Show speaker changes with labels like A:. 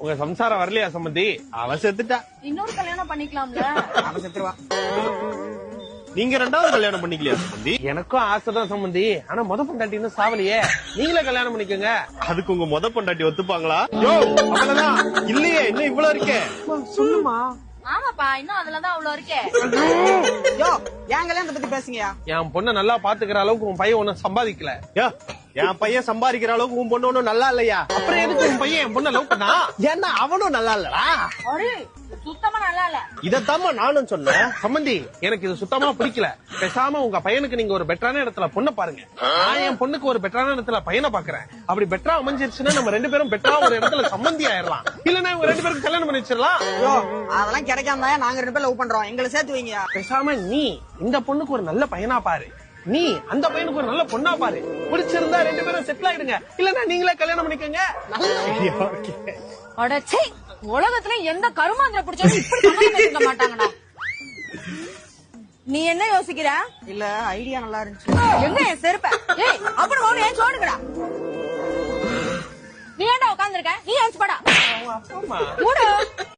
A: உங்க சம்சாரம் வரலையா சம்பந்தி? அவ செத்துட்டா.
B: இன்னொரு கல்யாணம் பண்ணிக்கலாம்ல?
C: அவ செத்துருவா.
A: நீங்க ரெண்டாவது கல்யாணம் பண்ணிக்கலையா சம்பந்தி? எனக்கும் ஆசைதான் சம்பந்தி. ஆனா முத பொண்டாட்டி இன்னும் சாவலையே. நீங்களே கல்யாணம் பண்ணிக்கோங்க. அதுக்கு உங்க முத பொண்டாட்டி ஒத்துப்பாங்களா? யோ அவ்வளவுதான். இல்லையே இன்னும் இவ்வளவு இருக்கே.
C: சொல்லுமா.
B: ஆமாப்பா, இன்னும் அதுலதான் அவ்வளவு இருக்கே.
C: யோ என் கல்யாணத்தை பத்தி பேசுங்கயா.
A: என் பொண்ணை நல்லா பாத்துக்கிற அளவுக்கு உன் பையன் ஒன்னும் சம்பாதிக்கல. என் பையன் சம்பாதிக்கிற அளவுக்கு உன் பொண்ணு ஒன்னும் நல்லா இல்லையா? அப்புறம் எதுக்கு உன் பையன் என் பொண்ணை லவ் பண்ணா? ஏன்னா அவனும் நல்லா இல்லடா.
B: சுத்தமா நல்லா இல்ல.
A: இதத்தாம நானும் சொன்னேன் சம்பந்தி. எனக்கு இது சுத்தமா பிடிக்கல. பேசாம உங்க பையனுக்கு நீங்க ஒரு பெட்டரான இடத்துல பொண்ணை பாருங்க. நான் என் பொண்ணுக்கு ஒரு பெட்டரான இடத்துல பையனை பாக்குறேன். அப்படி பெட்டரா அமைஞ்சிருச்சுன்னா நம்ம ரெண்டு பேரும் பெட்டரா ஒரு இடத்துல சம்பந்தி ஆயிடலாம். இல்லன்னா இவங்க ரெண்டு பேருக்கு கல்யாணம் பண்ணி வச்சிடலாம்.
C: யோ அதெல்லாம் கிடைக்காம நாங்க 2 பேரும் லவ் பண்றோம். எங்களை சேர்த்து வைங்க.
A: பேசாம நீ இந்த பொண்ணுக்கு ஒரு நல்ல பையனா பாரு. நீ அந்த பையனுக்கு ஒரு நல்ல பொண்ணா பாரு. பிடிச்சிருந்தா 2 பேரும் செட்டில் ஆயிடுங்க. இல்லன்னா நீங்களே கல்யாணம் பண்ணிக்கோங்க.
B: அடச்சே, உலகத்துல எந்த கருமாந்திர பிடிச்சாலும் இப்படி சம்மதம் பேசிக்க மாட்டாங்கடா. நீ என்ன யோசிக்கிற?
C: இல்ல ஐடியா நல்லா இருந்துச்சு.
B: எங்க என் செருப்ப? ஏய் அப்புறம் ஓடு ஏன் சோடுங்கடா. நீ ஏன்டா உட்கார்ந்திருக்க? நீ ஏன் படா.